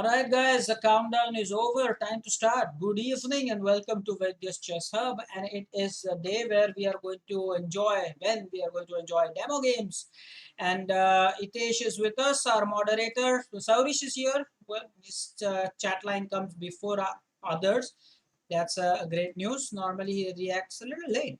Alright guys, the countdown is over. Time to start. Good evening and welcome to Vaidya's Chess Hub. And it is a day where we are going to enjoy, demo games. And Itesh is with us, our moderator. Saurish is here. Well, this chat line comes before others. That's great news. Normally he reacts a little late.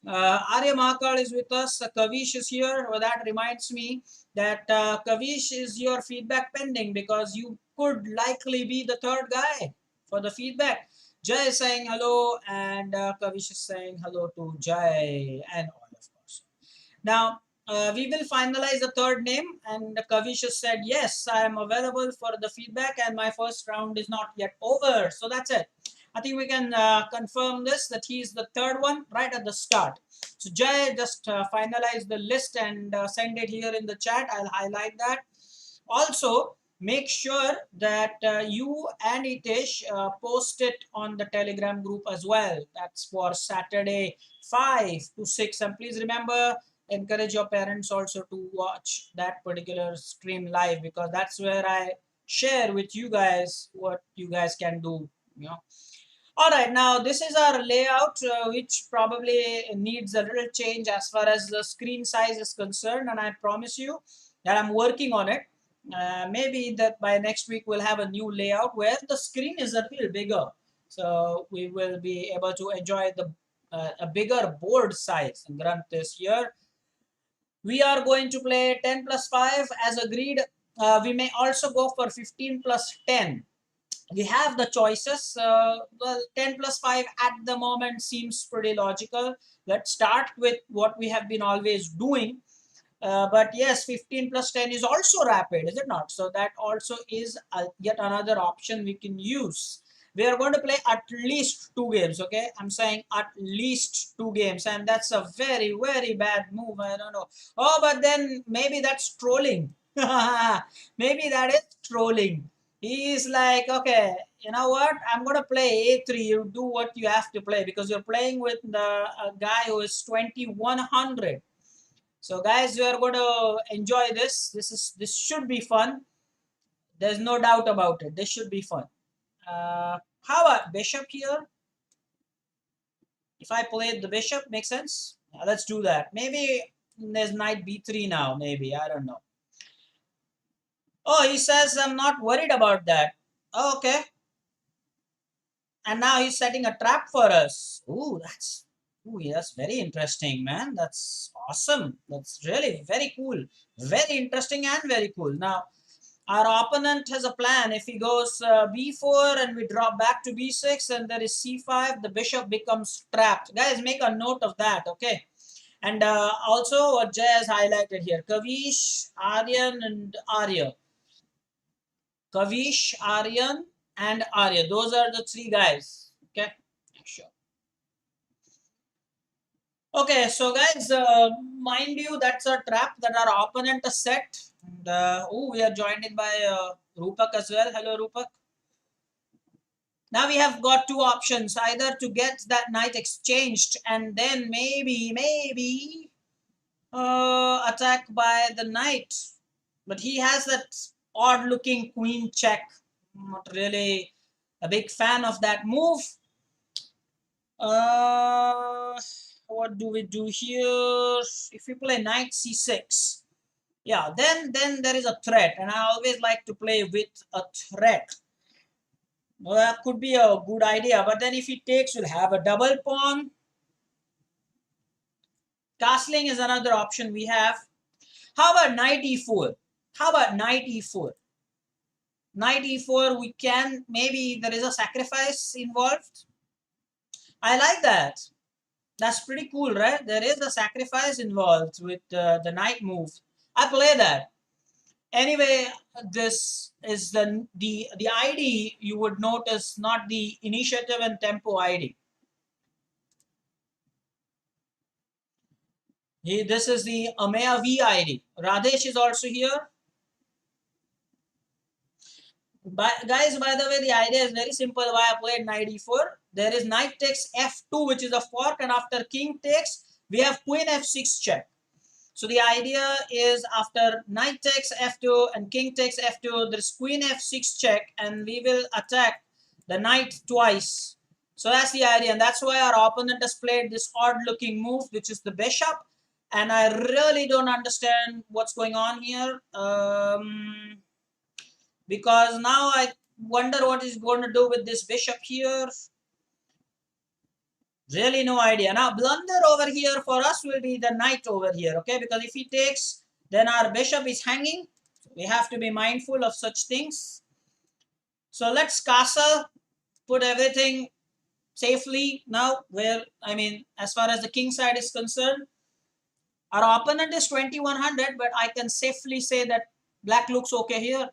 Arya Mahakal is with us. Kavish is here. Well, that reminds me that Kavish is your feedback pending because you could likely be the third guy for the feedback. Jay is saying hello and Kavish is saying hello to Jay and all of course. Now, we will finalize the third name and Kavish has said, yes, I am available for the feedback and my first round is not yet over. So that's it. I think we can confirm this, that he is the third one right at the start. So Jay, just finalize the list and send it here in the chat. I'll highlight that. Also, make sure that you and Itesh post it on the Telegram group as well. That's for Saturday 5 to 6. And please remember, encourage your parents also to watch that particular stream live because that's where I share with you guys what you guys can do, you know. All right, now this is our layout, which probably needs a little change as far as the screen size is concerned, and I promise you that I'm working on it. Maybe that by next week we'll have a new layout where the screen is a little bigger, so we will be able to enjoy the a bigger board size. Grant this year. We are going to play 10 plus 5 as agreed. We may also go for 15 plus 10. We have the choices. Well, 10 plus 5 at the moment seems pretty logical. Let's start with what we have been always doing. But yes, 15 plus 10 is also rapid, is it not? So that also is yet another option we can use. We are going to play at least 2 games, okay? I'm saying at least 2 games, and that's a very, very bad move. I don't know. Oh, but then maybe that's trolling. Maybe that is trolling. He is like, okay, you know what? I'm going to play A3. You do what you have to play because you're playing with a guy who is 2100. So guys, you are going to enjoy this. This should be fun. There's no doubt about it. This should be fun. How about bishop here? If I played the bishop, makes sense? Let's do that. Maybe there's knight b3 now. Maybe, I don't know. Oh, he says I'm not worried about that. Oh, okay. And now he's setting a trap for us. Ooh, that's very interesting, man. That's awesome. That's really very cool. Very interesting and very cool. Now, our opponent has a plan. If he goes b4 and we drop back to b6 and there is c5, the bishop becomes trapped. Guys, make a note of that, okay? And also what Jay has highlighted here, Kavish, Aryan and Arya. Kavish, Aryan and Arya. Those are the 3 guys, okay? Sure. Okay, so guys, mind you, that's a trap that our opponent has set. And, oh, we are joined in by Rupak as well. Hello, Rupak. Now we have got 2 options, either to get that knight exchanged and then maybe attack by the knight. But he has that odd looking queen check. Not really a big fan of that move. What do we do here? If we play knight c6, yeah, then there is a threat, and I always like to play with a threat. Well, that could be a good idea, but then if he takes, we'll have a double pawn. Castling is another option we have. How about knight e4? How about knight e4? Knight e4, we can, maybe there is a sacrifice involved. I like that. That's pretty cool, right? There is a sacrifice involved with the knight move. I play that. Anyway, this is the ID you would notice, not the initiative and tempo ID. This is the Ameya V ID. Radesh is also here. Guys, by the way, the idea is very simple. Why I played knight e4. There is knight takes f2, which is a fork, and after king takes, we have queen f6 check. So the idea is after knight takes f2 and king takes f2, there's queen f6 check, and we will attack the knight twice. So that's the idea, and that's why our opponent has played this odd-looking move, which is the bishop. And I really don't understand what's going on here, because now I wonder what he's going to do with this bishop here. Really no idea. Now blunder over here for us will be the knight over here, okay? Because if he takes, then our bishop is hanging. We have to be mindful of such things. So let's castle, put everything safely now where, I mean, as far as the king side is concerned, our opponent is 2100, but I can safely say that black looks okay here.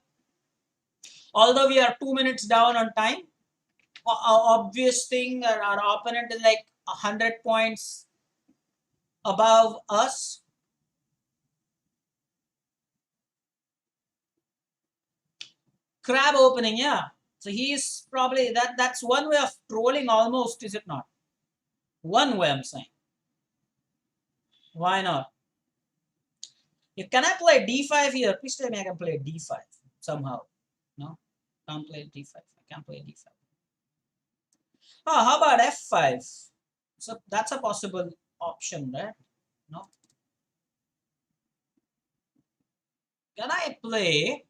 Although we are 2 minutes down on time, obvious thing, our opponent is like 100 points above us. Crab opening, yeah. So he's probably that's one way of trolling almost, is it not? One way I'm saying. Why not? If can I play d5 here? Please tell me I can play d5 somehow. No? Can't play d5. I can't play d5. Oh, how about f5? So that's a possible option, right? No? Can I play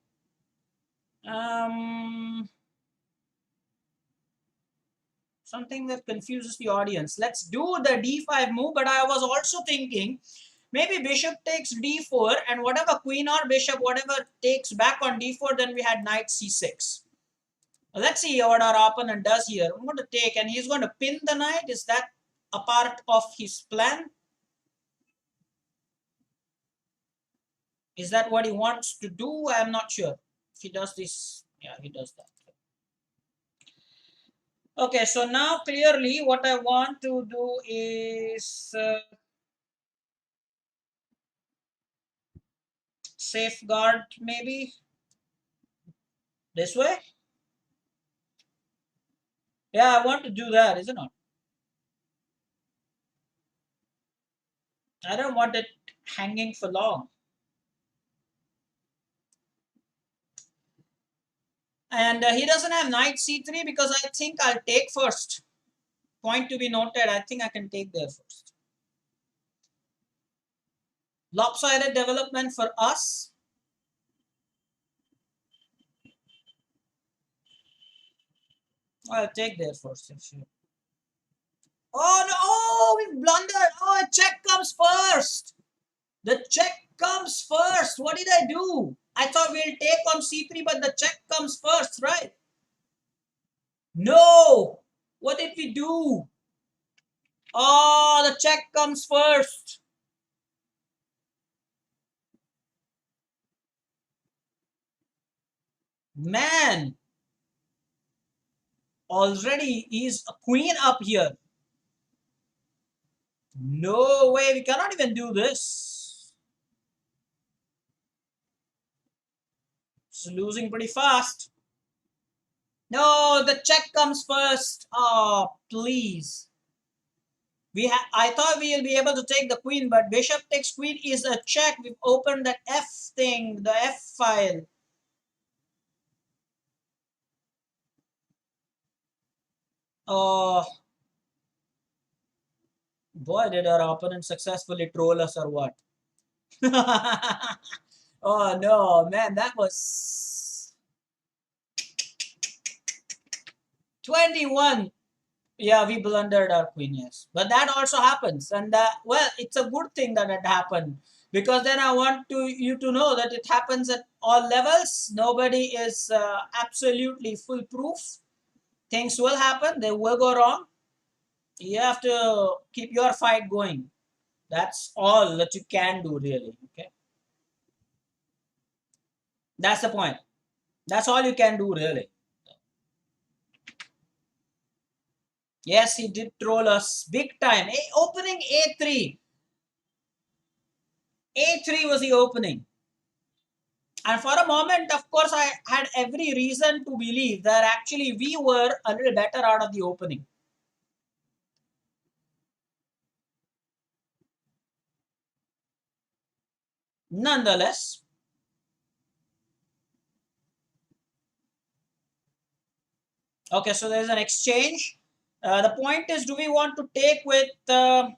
something that confuses the audience? Let's do the d5 move, but I was also thinking maybe bishop takes d4, and whatever queen or bishop, whatever takes back on d4, then we had knight c6. Let's see what our opponent does here. I'm going to take, and he's going to pin the knight. Is that a part of his plan? Is that what he wants to do? I'm not sure. If he does this, yeah, he does that. Okay, so now clearly what I want to do is safeguard maybe this way. Yeah, I want to do that, isn't it? I don't want it hanging for long. And he doesn't have knight c3 because I think I'll take first. Point to be noted, I think I can take there first. Lopsided development for us. I'll take there first. Oh no! Oh, we blundered! Oh, check comes first! The check comes first! What did I do? I thought we'll take on c3, but the check comes first, right? No! What did we do? Oh, the check comes first. Man, already is a queen up here. No way, we cannot even do this. It's losing pretty fast. No, the check comes first. Oh, please. I thought we will be able to take the queen, but bishop takes queen is a check. We've opened that F thing, the F file. Oh, boy, did our opponent successfully troll us or what? Oh no, man, that was 21. Yeah, we blundered our queen, yes. But that also happens. And well, it's a good thing that it happened. Because then I want you to know that it happens at all levels. Nobody is absolutely foolproof. Things will happen. They will go wrong. You have to keep your fight going. That's all that you can do, really. Okay. That's the point. That's all you can do, really. Yes, he did troll us big time. Opening A3. A3 was the opening. And for a moment, of course, I had every reason to believe that actually we were a little better out of the opening. Nonetheless, okay, so there's an exchange. The point is, do we want to take with the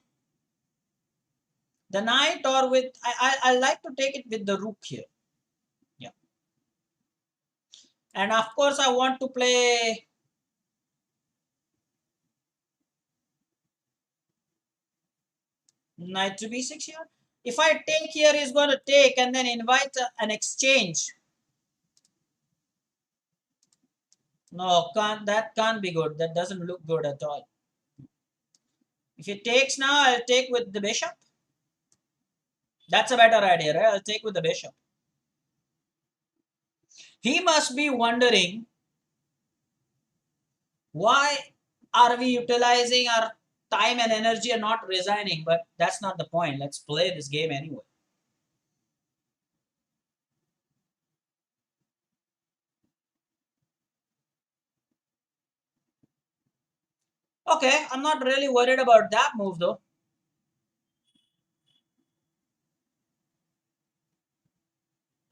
knight or with? I like to take it with the rook here. Yeah, and of course I want to play knight to b6 here. If I take here, he's going to take and then invite an exchange. No, that can't be good. That doesn't look good at all. If he takes now, I'll take with the bishop. That's a better idea, right? I'll take with the bishop. He must be wondering, why are we utilizing our time and energy and not resigning? But that's not the point. Let's play this game anyway. Okay, I'm not really worried about that move though.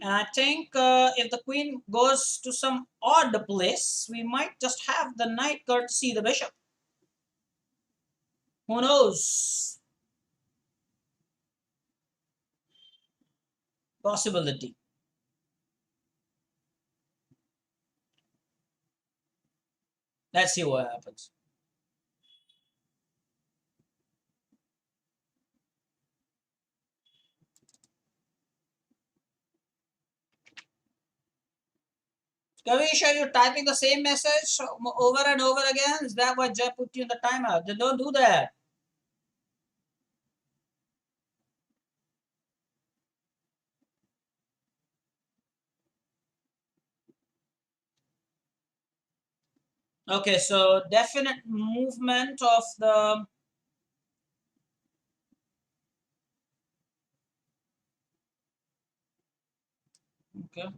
And I think if the queen goes to some odd place, we might just have the knight courtesy the bishop. Who knows? Possibility. Let's see what happens. Kavish, are you typing the same message over and over again? Is that what just put you in the timeout? Then don't do that. Okay, so definite movement of the. Okay.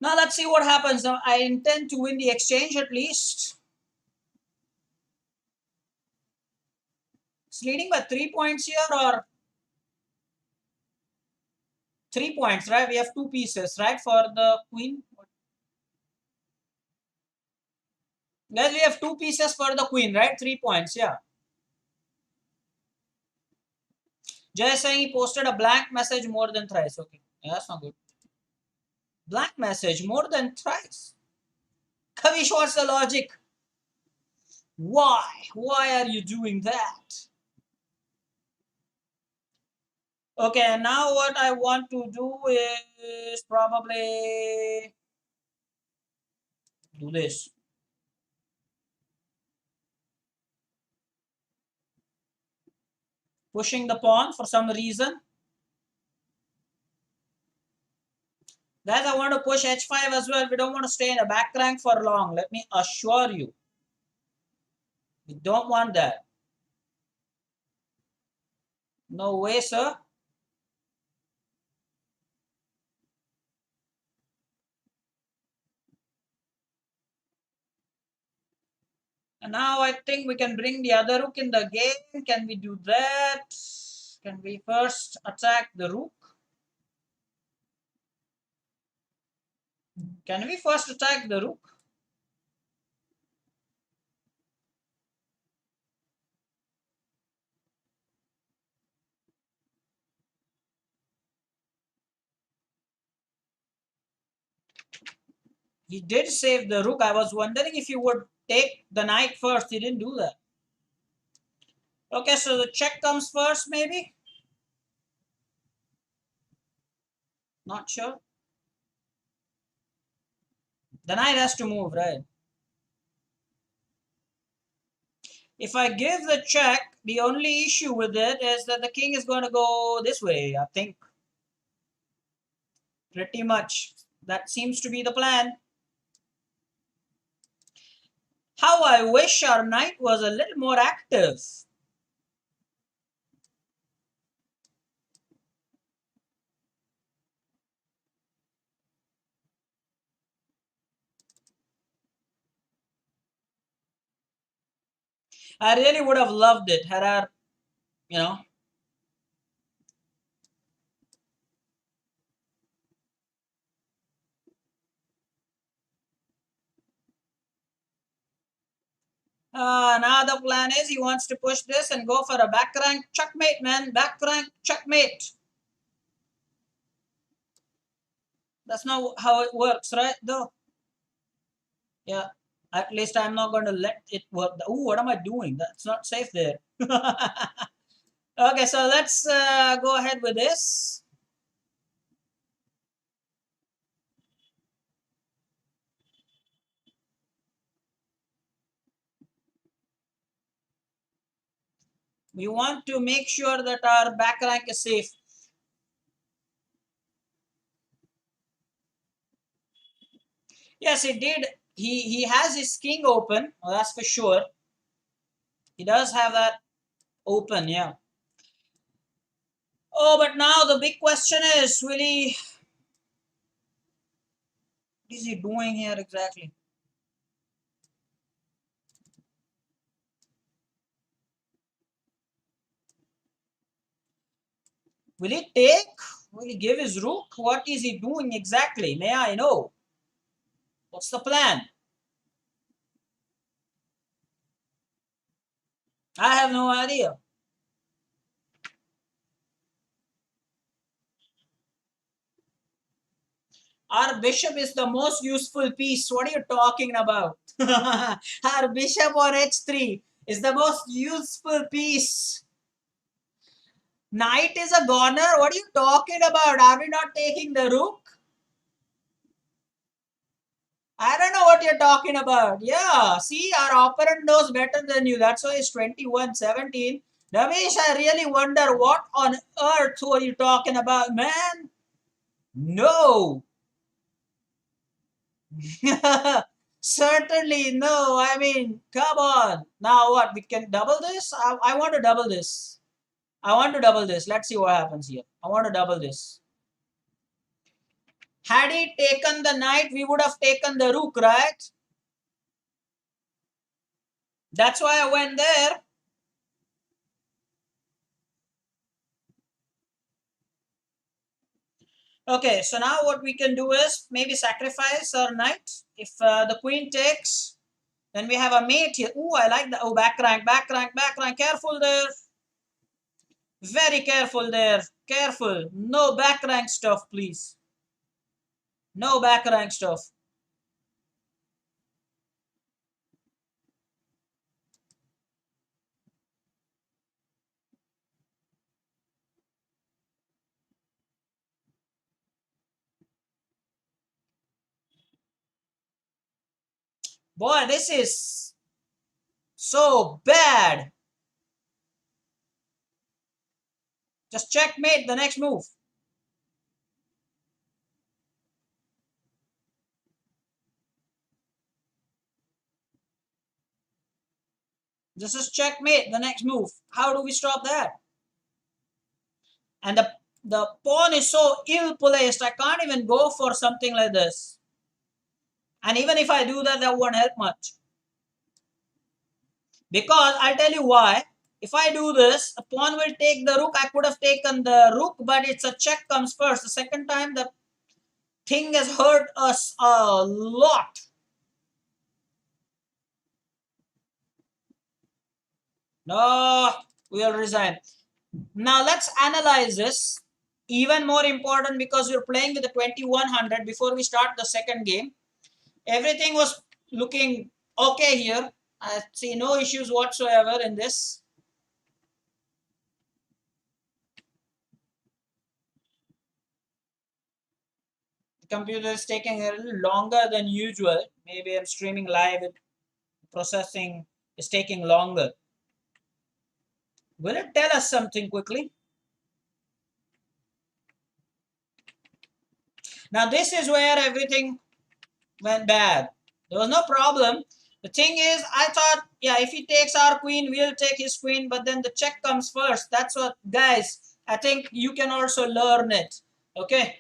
Now let's see what happens. Now I intend to win the exchange at least. It's leading by 3 points here or 3 points, right? We have two pieces, right, for the queen. Guys, we have two pieces for the queen, right? 3 points, yeah. Jay is saying he posted a blank message more than thrice. Okay, yeah, that's not good. Blank message more than thrice. Kavish, what's the logic? Why? Why are you doing that? Okay, now what I want to do is probably do this. Pushing the pawn for some reason. Guys, I want to push h5 as well. We don't want to stay in a back rank for long. Let me assure you. We don't want that. No way, sir. And now I think we can bring the other rook in the game. Can we do that? Can we first attack the rook? Can we first attack the rook? He did save the rook. I was wondering if he would take the knight first. He didn't do that. Okay, so the check comes first, maybe? Not sure. The knight has to move, right? If I give the check, the only issue with it is that the king is going to go this way, I think. Pretty much. That seems to be the plan. How I wish our knight was a little more active. I really would have loved it had I, you know. Now the plan is he wants to push this and go for a back rank checkmate, man. Back rank checkmate. That's not how it works, right? Though. Yeah. At least I'm not going to let it work. Oh, what am I doing? That's not safe there. Okay, so let's go ahead with this. We want to make sure that our back rank is safe. Yes, he did. He has his king open. Well, that's for sure. He does have that open, yeah. Oh, but now the big question is, will he? What is he doing here exactly? Will he take? Will he give his rook? What is he doing exactly? May I know? What's the plan? I have no idea. Our bishop is the most useful piece. What are you talking about? Our bishop on h3 is the most useful piece. Knight is a goner. What are you talking about? Are we not taking the rook? I don't know what you're talking about. Yeah, see, our opponent knows better than you. That's why it's 21-17. Ramesh, I really wonder what on earth were you talking about, man? No. Certainly no. I mean, come on. Now what? We can double this? I want to double this. I want to double this. Let's see what happens here. I want to double this. Had he taken the knight, we would have taken the rook, right? That's why I went there. Okay, so now what we can do is maybe sacrifice our knight. If the queen takes, then we have a mate here. Oh, I like that. Oh, back rank, back rank, back rank. Careful there. Very careful there. Careful. No back rank stuff, please. No back rank stuff. Boy, this is so bad. Just checkmate the next move. This is checkmate the next move. How do we stop that? And the pawn is so ill placed. I can't even go for something like this. And even if I do that, that won't help much. Because I'll tell you why. If I do this, a pawn will take the rook. I could have taken the rook, but it's a check comes first. The second time, the thing has hurt us a lot. No, we'll resign. Now let's analyze this. Even more important because we're playing with the 2100 before we start the second game. Everything was looking okay here. I see no issues whatsoever in this. The computer is taking a little longer than usual. Maybe I'm streaming live. Processing is taking longer. Will it tell us something quickly? Now this is where everything went bad. There was no problem. The thing is, I thought, yeah, if he takes our queen, we'll take his queen, but then the check comes first. That's what, guys, I think you can also learn it. Okay?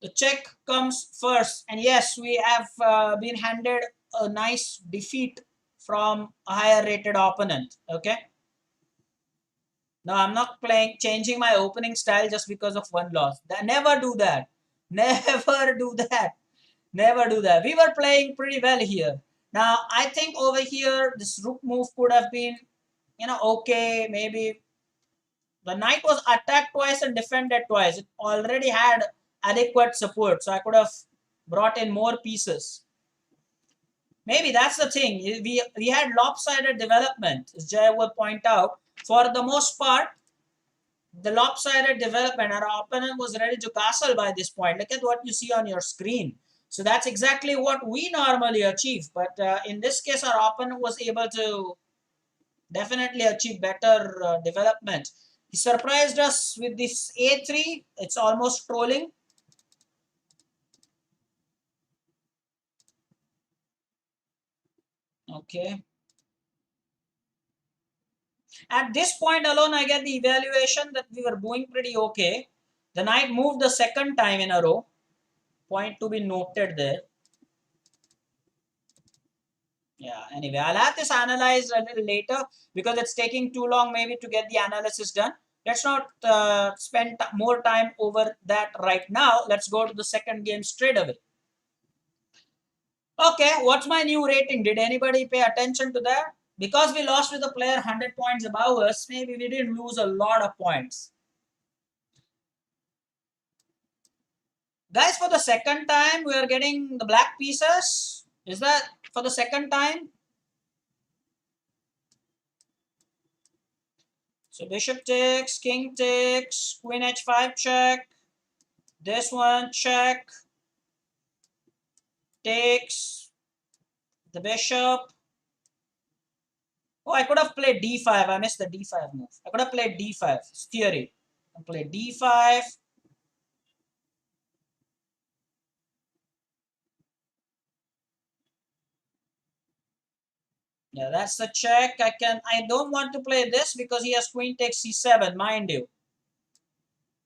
The check comes first. And yes, we have been handed a nice defeat from a higher rated opponent. Okay. No, I'm not changing my opening style just because of one loss. Never do that. Never do that. Never do that. We were playing pretty well here. Now, I think over here, this rook move could have been, okay. Maybe the knight was attacked twice and defended twice. It already had adequate support. So I could have brought in more pieces. Maybe that's the thing. We had lopsided development, as Jay will point out. For the most part, the lopsided development, our opponent was ready to castle by this point. Look at what you see on your screen. So that's exactly what we normally achieve. But in this case, our opponent was able to definitely achieve better development. He surprised us with this a3. It's almost trolling. Okay. At this point alone, I get the evaluation that we were doing pretty okay. The knight moved the second time in a row. Point to be noted there. Yeah, anyway, I'll have this analyzed a little later because it's taking too long maybe to get the analysis done. Let's not spend more time over that right now. Let's go to the second game straight away. Okay, what's my new rating? Did anybody pay attention to that? Because we lost with a player 100 points above us, maybe we didn't lose a lot of points. Guys, for the second time, we are getting the black pieces. Is that for the second time? So bishop takes, king takes, queen h5 check. This one check. Takes the bishop. Oh, I could have played d5. I missed the d5 move. I could have played d5. It's theory. I play d5. Yeah, that's the check. I don't want to play this because he has queen takes c7, mind you.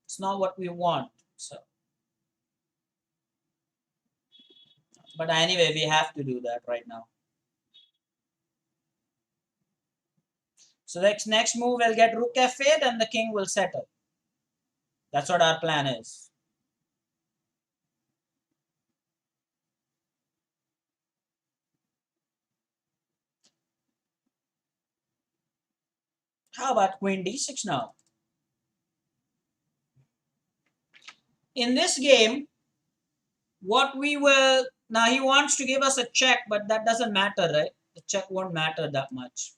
It's not what we want. So, but anyway, we have to do that right now. So next move we'll get rook f8 and the king will settle. That's what our plan is. How about queen d6 now? In this game, what we will... Now he wants to give us a check, but that doesn't matter, right? The check won't matter that much.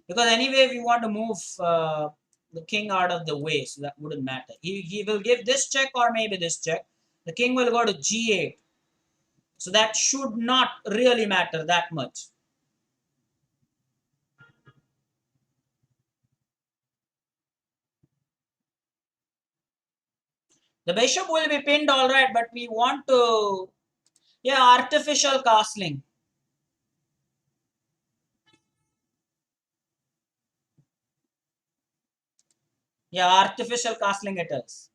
Because anyway, we want to move the king out of the way, so that wouldn't matter. He will give this check or maybe this check. The king will go to g8. So that should not really matter that much. The bishop will be pinned all right, but we want to... Yeah, artificial castling. Yeah, artificial castling it is.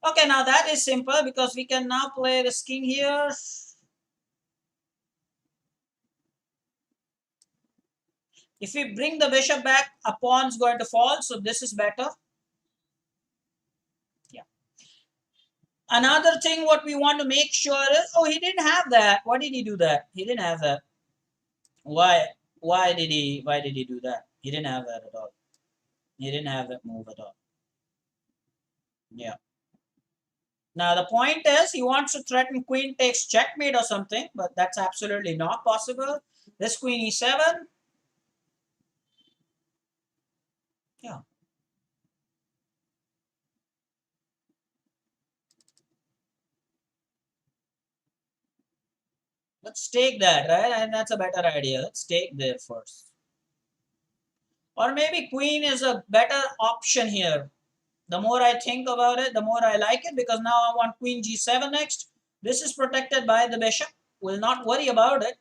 Okay, now that is simple because we can now play this king here. If we bring the bishop back, a pawn's going to fall, so this is better. Yeah. Another thing what we want to make sure is... Oh, he didn't have that. Why did he do that? He didn't have that. Why? Why did he do that? He didn't have that at all. He didn't have that move at all. Yeah. Now the point is he wants to threaten queen takes checkmate or something, but that's absolutely not possible. This queen e7. Yeah. Let's take that, right? And that's a better idea. Let's take there first. Or maybe queen is a better option here. The more I think about it, the more I like it because now I want queen g7 next. This is protected by the bishop. Will not worry about it.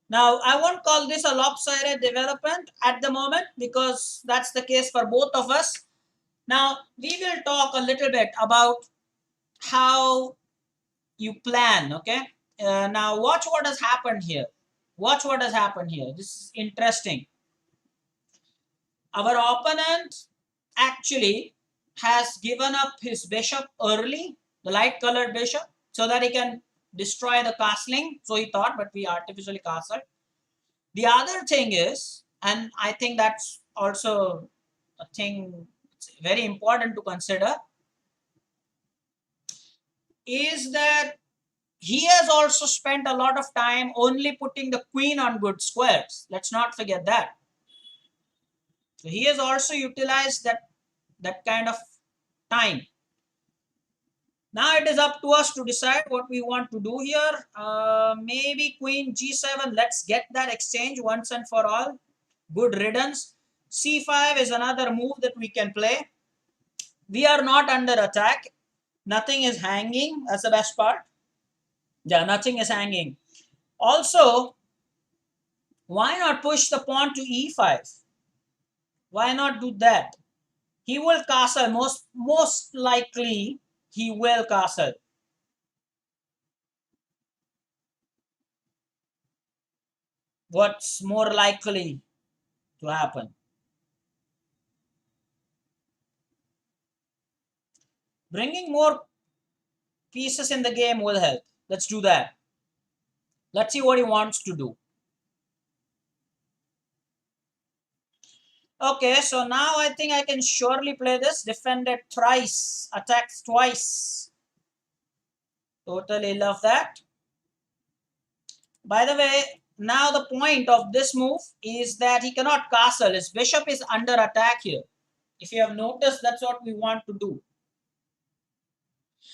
Now, I won't call this a lopsided development at the moment because that's the case for both of us. Now, we will talk a little bit about how you plan. Okay, now watch what has happened here. Watch what has happened here. This is interesting. Our opponent actually has given up his bishop early, the light colored bishop, so that he can destroy the castling. So he thought, but we artificially castled. The other thing is, and I think that's also a thing very important to consider, is that he has also spent a lot of time only putting the queen on good squares. Let's not forget that. So he has also utilized that kind of time. Now it is up to us to decide what we want to do here. Maybe queen g7. Let's get that exchange once and for all. Good riddance. c5 is another move that we can play. We are not under attack. Nothing is hanging. That's the best part. Yeah, nothing is hanging. Also, why not push the pawn to e5? Why not do that? He will castle. Most likely, he will castle. What's more likely to happen? Bringing more pieces in the game will help. Let's do that. Let's see what he wants to do. Okay, so now I think I can surely play this. Defended thrice, attacked twice. Totally love that. By the way, now the point of this move is that he cannot castle. His bishop is under attack here. If you have noticed, that's what we want to do.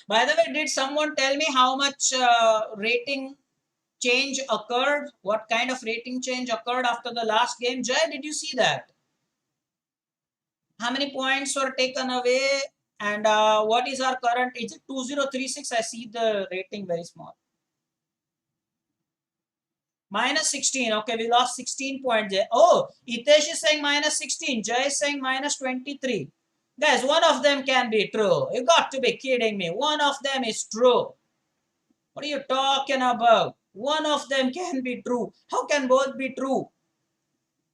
By the way, did someone tell me how much rating change occurred? What kind of rating change occurred after the last game? Jay, did you see that? How many points were taken away? And what is our current? Is it 2036? I see the rating very small. Minus 16. Okay, we lost 16 points. Oh, Itesh is saying minus 16. Jay is saying minus 23. Guys, one of them can be true. You got to be kidding me. One of them is true. What are you talking about? One of them can be true. How can both be true?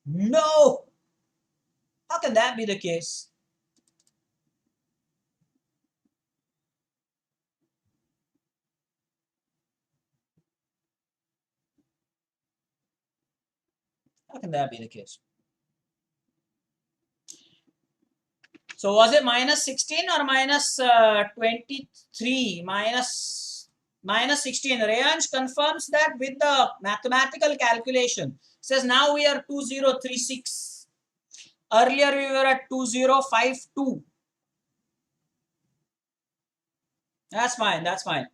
No. How can that be the case? How can that be the case? So was it minus 16 or minus 23? Minus 16. Rayansh confirms that with the mathematical calculation. Says now we are 2036. Earlier we were at 2052. That's fine. That's fine.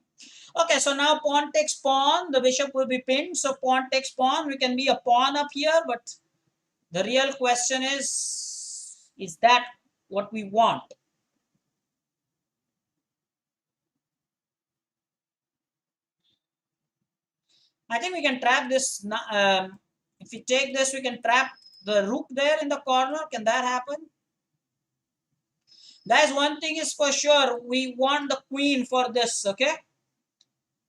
Okay, so now pawn takes pawn. The bishop will be pinned. So pawn takes pawn. We can be a pawn up here. But the real question is that what we want? I think we can trap this. If we take this, we can trap the rook there in the corner. Can that happen? Guys, one thing is for sure. We want the queen for this, okay?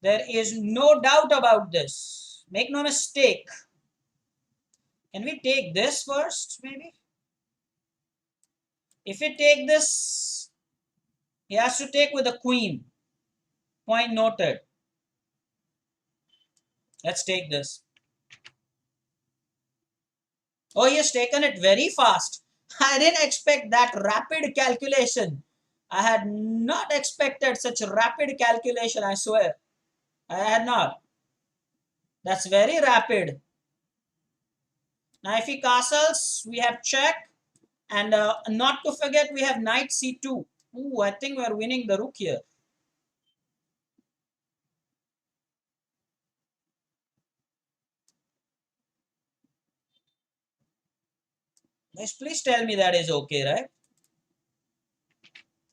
There is no doubt about this. Make no mistake. Can we take this first, maybe? If we take this, he has to take with the queen. Point noted. Let's take this. Oh, he has taken it very fast. I didn't expect that rapid calculation. I had not expected such rapid calculation, I swear. I had not. That's very rapid. Now, if he castles, we have check. And not to forget, we have knight c2. Ooh, I think we're winning the rook here. Guys, please tell me that is okay, right?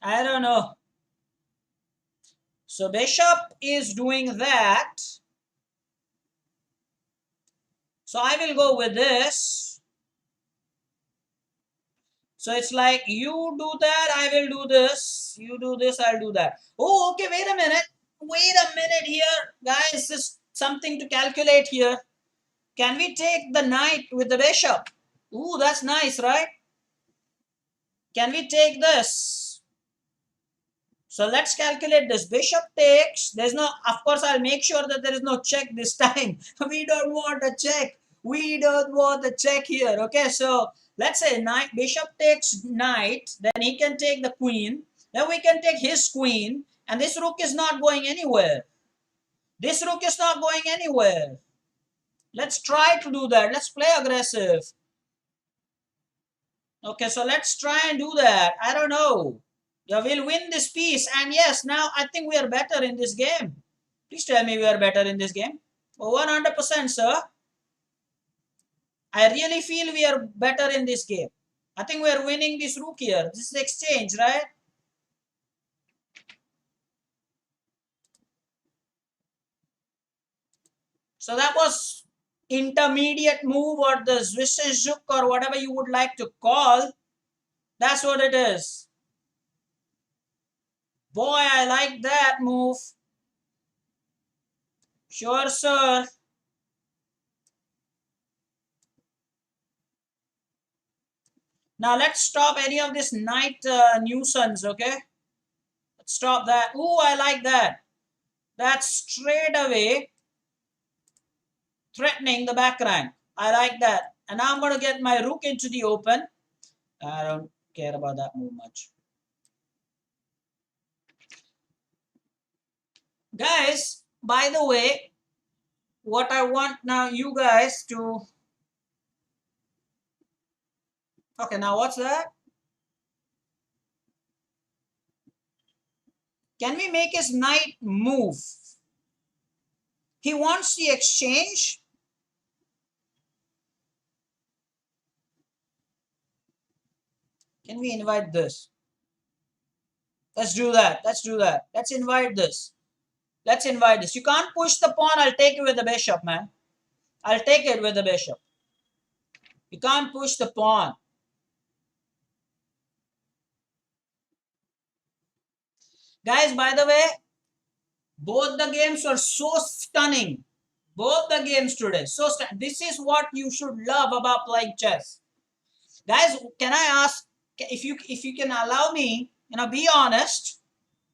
I don't know. So bishop is doing that. So I will go with this. So it's like you do that, I will do this. this. You do this, I'll do that. Oh, okay, wait a minute. Wait a minute here. Guys, there's something to calculate here. Can we take the knight with the bishop? Ooh, that's nice, right? Can we take this? So let's calculate this. Bishop takes. There's no, of course, I'll make sure that there is no check this time. We don't want a check. We don't want a check here. Okay, so let's say knight, bishop takes knight. Then he can take the queen. Then we can take his queen. And this rook is not going anywhere. This rook is not going anywhere. Let's try to do that. Let's play aggressive. Okay, so let's try and do that. I don't know. Yeah, we'll win this piece. And yes, now I think we are better in this game. Please tell me we are better in this game. Oh, 100%, sir. I really feel we are better in this game. I think we are winning this rook here. This is exchange, right? So that was intermediate move or the Zwischenschuk or whatever you would like to call. That's what it is. Boy, I like that move. Sure, sir. Now let's stop any of this knight nuisance, okay? Let's stop that. Ooh, I like that. That's straight away threatening the back rank. I like that. And now I'm going to get my rook into the open. I don't care about that move much. Guys, by the way, what I want now you guys to... Okay, now what's that? Can we make his knight move? He wants the exchange. Can we invite this? Let's do that. Let's do that. Let's invite this. Let's invite this. You can't push the pawn. I'll take it with the bishop, man. I'll take it with the bishop. You can't push the pawn. Guys, by the way, both the games were so stunning. Both the games today. So this is what you should love about playing chess. Guys, can I ask, if you can allow me, be honest.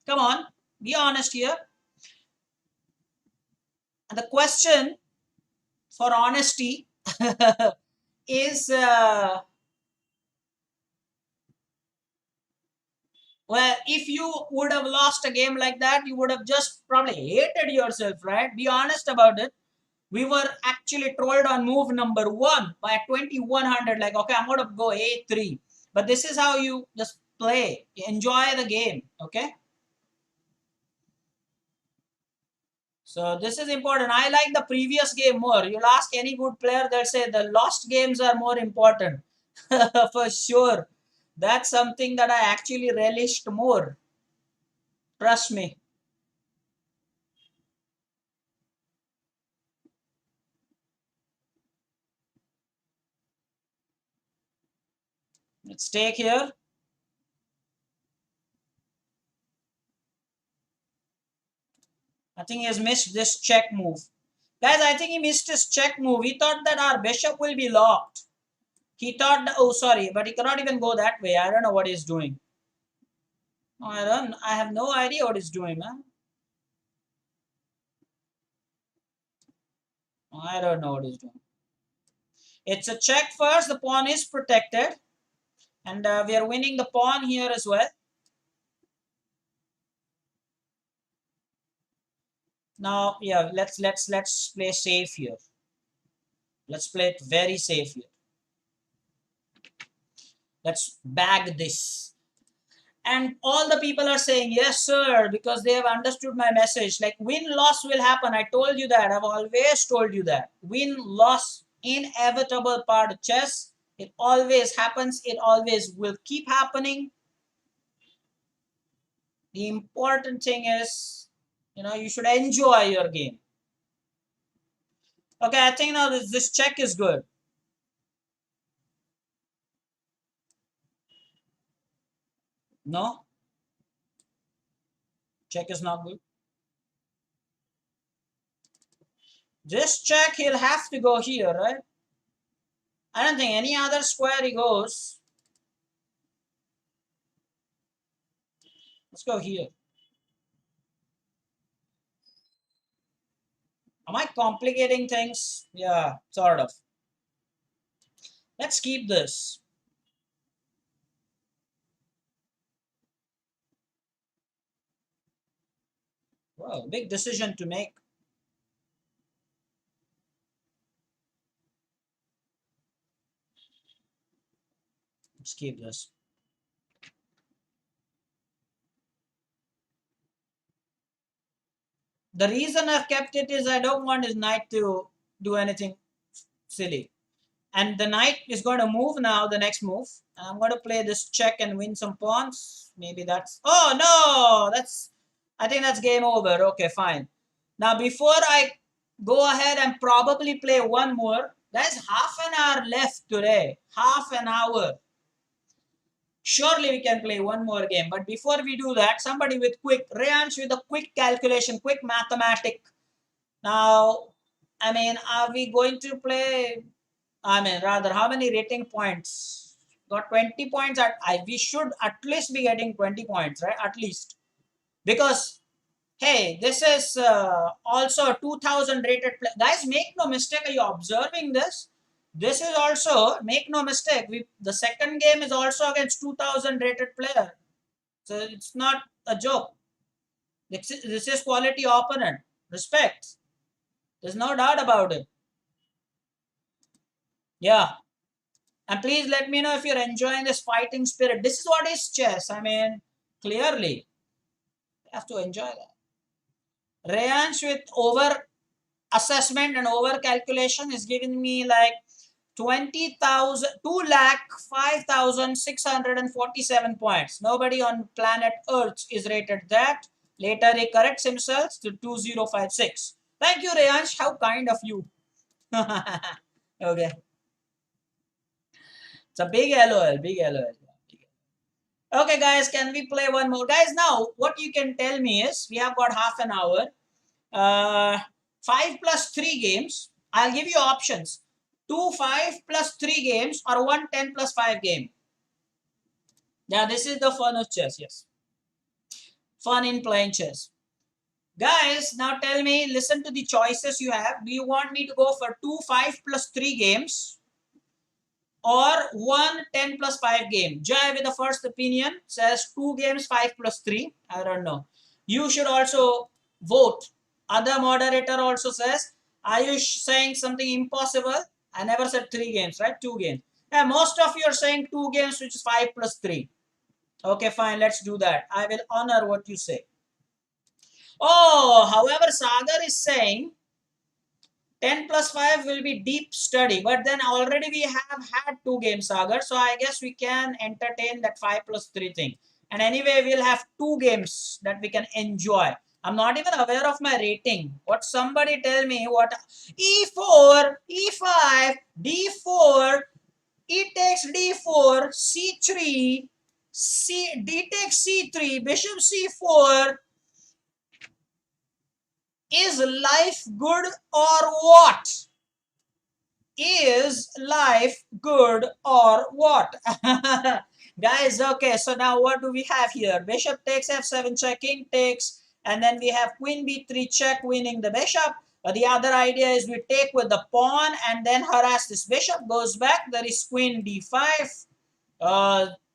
Come on, be honest here. And the question for honesty is, well, if you would have lost a game like that, you would have just probably hated yourself, right? Be honest about it. We were actually trolled on move number 1 by 2100. Like, okay, I'm going to go A3. But this is how you just play. Enjoy the game, okay? So this is important. I like the previous game more. You'll ask any good player, they'll say the lost games are more important. For sure. That's something that I actually relished more. Trust me. Let's take here. I think he has missed this check move. Guys, I think he missed his check move. He thought that our bishop will be locked. He thought, oh, sorry, but he cannot even go that way. I don't know what he's doing. I have no idea what he's doing, man. I don't know what he's doing. It's a check first. The pawn is protected. And we are winning the pawn here as well. Now, yeah, let's play safe here. Let's play it very safe here. Let's bag this. And all the people are saying, yes, sir, because they have understood my message. Like, win-loss will happen. I told you that. I've always told you that. Win-loss, inevitable part of chess. It always happens. It always will keep happening. The important thing is, you should enjoy your game. Okay, I think now this check is good. No? Check is not good. This check, he'll have to go here, right? I don't think any other square he goes. Let's go here. Am I complicating things? Yeah, sort of. Let's keep this. Wow, big decision to make. Let's keep this. The reason I've kept it is I don't want his knight to do anything silly. And the knight is going to move now, the next move. And I'm going to play this check and win some pawns. Maybe that's... Oh, no! That's... I think that's game over. Okay, fine. Now, before I go ahead and probably play one more, there's half an hour left today. Half an hour. Surely we can play one more game. But before we do that, somebody with quick... Rayansh with a quick calculation, quick mathematic. Now, I mean, are we going to play... I mean, rather, how many rating points? Got 20 points. We should at least be getting 20 points, right? At least. Because, hey, this is also 2000 rated. Guys, make no mistake. Are you observing this? This is also, make no mistake, the second game is also against 2000 rated player. So it's not a joke. This is quality opponent. Respect. There's no doubt about it. Yeah. And please let me know if you're enjoying this fighting spirit. This is what is chess. I mean, clearly, you have to enjoy that. Rayansh with over assessment and over calculation is giving me like 20,000, 2,05,647 points. Nobody on planet Earth is rated that. Later, he corrects himself to 2056. Thank you, Rayansh. How kind of you. Okay. It's a big LOL, big LOL. Okay, guys, can we play one more? Guys, now what you can tell me is we have got half an hour. 5 plus 3 games. I'll give you options. 2 5 plus 3 games or 1 10 plus 5 game. Yeah, this is the fun of chess, yes. Fun in playing chess. Guys, now tell me, listen to the choices you have. Do you want me to go for 2 5 plus 3 games? Or 1 10 plus 5 game? Jai with the first opinion says 2 games 5 plus 3. I don't know. You should also vote. Other moderator also says, are you saying something impossible? I never said 3 games, right? 2 games. Yeah, most of you are saying 2 games, which is 5 plus 3. Okay, fine. Let's do that. I will honor what you say. Oh, however, Sagar is saying 10 plus 5 will be deep study, but then already we have had 2 games, Sagar, so I guess we can entertain that 5 plus 3 thing. And anyway, we'll have 2 games that we can enjoy. I'm not even aware of my rating. What somebody tell me what E4, E5, D4, E takes D4, C3, D takes C3, Bishop C4. Is life good or what? Is life good or what? Guys, okay, so now what do we have here? Bishop takes f7 check, king takes, and then we have queen b3 check, winning the bishop. The other idea is we take with the pawn and then harass this bishop, goes back, there is queen d5.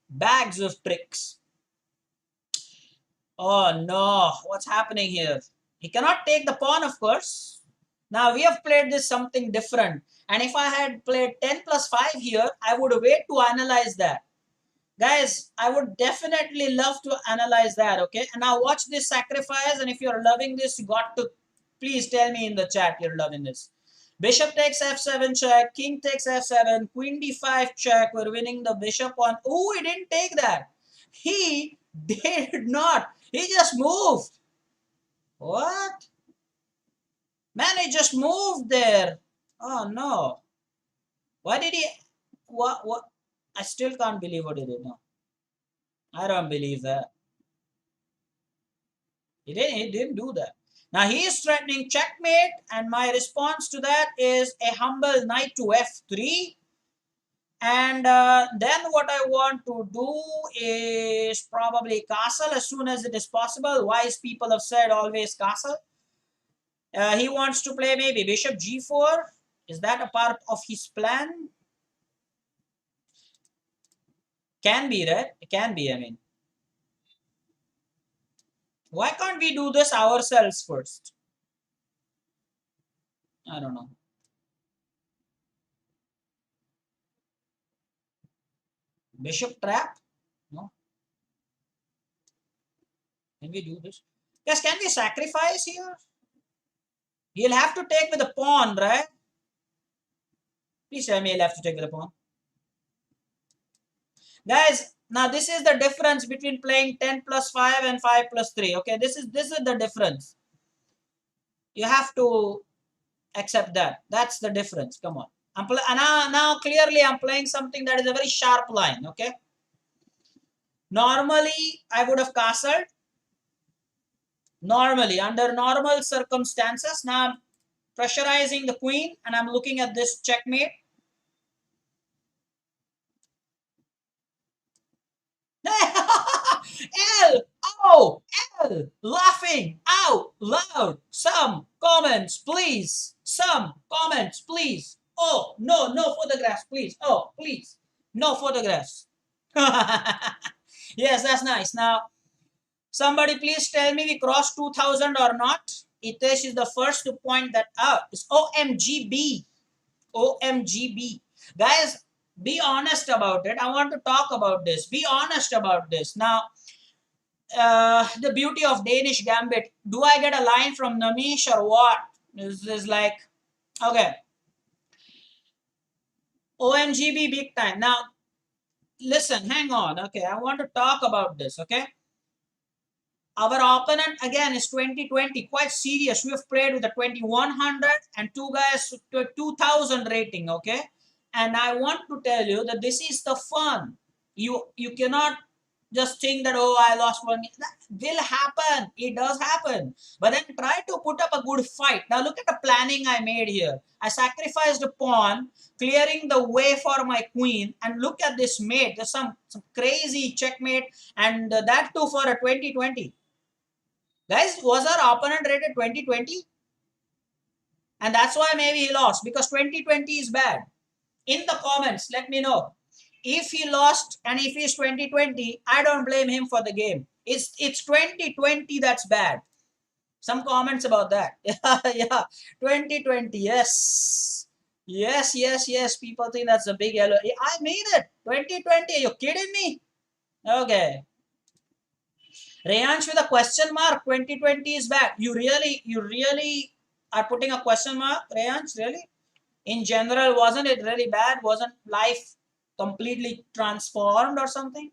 Bags of tricks. Oh no, what's happening here? He cannot take the pawn, of course. Now we have played this something different. And if I had played 10 plus 5 here, I would wait to analyze that. Guys, I would definitely love to analyze that, okay? And now watch this sacrifice. And if you're loving this, you got to please tell me in the chat you're loving this. Bishop takes f7 check, king takes f7, queen d5 check. We're winning the bishop on... Oh, he didn't take that. He did not. He just moved. What? Man, he just moved there. Oh, no. Why did he... What? I still can't believe what he did. No. I don't believe that. He didn't do that. Now he is threatening checkmate, and my response to that is a humble knight to f3. And then what I want to do is probably castle as soon as it is possible. Wise people have said always castle. He wants to play maybe bishop g4. Is that a part of his plan? Can be, right? It can be, I mean. Why can't we do this ourselves first? I don't know. Bishop trap? No. Can we do this? Yes, can we sacrifice here? He'll have to take with the pawn, right? Please tell me he'll have to take with the pawn. Guys, now this is the difference between playing 10 plus 5 and 5 plus 3. Okay, this is the difference. You have to accept that. That's the difference. Come on. Now clearly I'm playing something that is a very sharp line. Okay. Normally I would have castled. Normally, under normal circumstances, now I'm pressurizing the queen and I'm looking at this checkmate. L, O, L, laughing out loud. Some comments, please. Some comments, please. Oh, no, no photographs, please. Oh, please. No photographs. Yes, that's nice. Now, somebody please tell me we crossed 2000 or not. Itesh is the first to point that out. It's OMGB. OMGB. Guys, be honest about it. I want to talk about this. Be honest about this. Now, the beauty of Danish Gambit. Do I get a line from Namish or what? This is like, okay. OMGB big time. Now, listen, hang on. Okay, I want to talk about this. Okay. Our opponent again is 2020, quite serious. We have played with a 2100 and two guys to a 2000 rating, okay? And I want to tell you that this is the fun. You cannot just think that, oh, I lost one. That will happen. It does happen. But then try to put up a good fight. Now look at the planning I made here. I sacrificed a pawn, clearing the way for my queen. And look at this mate. There's some crazy checkmate. And that too for a 2020. Guys, was our opponent rated 2020? And that's why maybe he lost, because 2020 is bad. In the comments, let me know. If he lost and if he's 2020, I don't blame him for the game. It's 2020 that's bad. Some comments about that. Yeah, yeah. 2020, yes. Yes. People think that's a big yellow. I made it. 2020. Are you kidding me? Okay. Reyansh with a question mark. 2020 is bad. You really are putting a question mark, Reyansh? Really? In general, wasn't it really bad? Wasn't life completely transformed or something?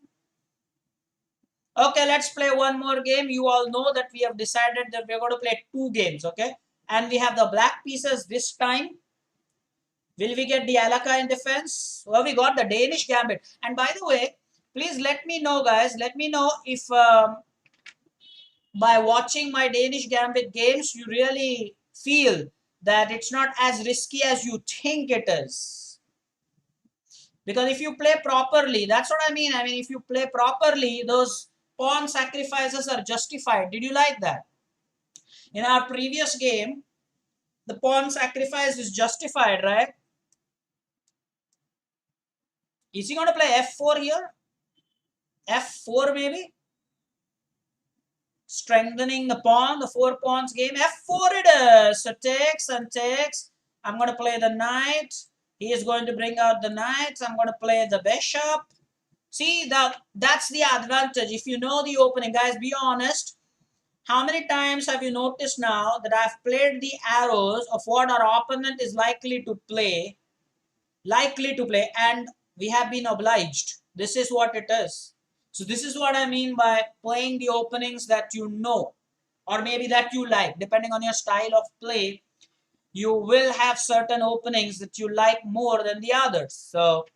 Okay, let's play one more game. You all know that we have decided that we're going to play 2 games, okay? And we have the black pieces this time. Will we get the Alaka in defense? Well, we got the Danish Gambit. And by the way, please let me know, guys. Let me know if by watching my Danish Gambit games, you really feel that it's not as risky as you think it is. Because if you play properly, that's what I mean. I mean, if you play properly, those pawn sacrifices are justified. Did you like that? In our previous game, the pawn sacrifice is justified, right? Is he going to play f4 here? F4 maybe? Strengthening the pawn, the 4 pawns game. F4 it is. So takes and takes. I'm going to play the knight. He is going to bring out the knights. I'm going to play the bishop. See, that's the advantage. If you know the opening, guys, be honest. How many times have you noticed now that I've played the arrows of what our opponent is likely to play? And we have been obliged. This is what it is. So this is what I mean by playing the openings that you know, or maybe that you like, depending on your style of play. You will have certain openings that you like more than the others. So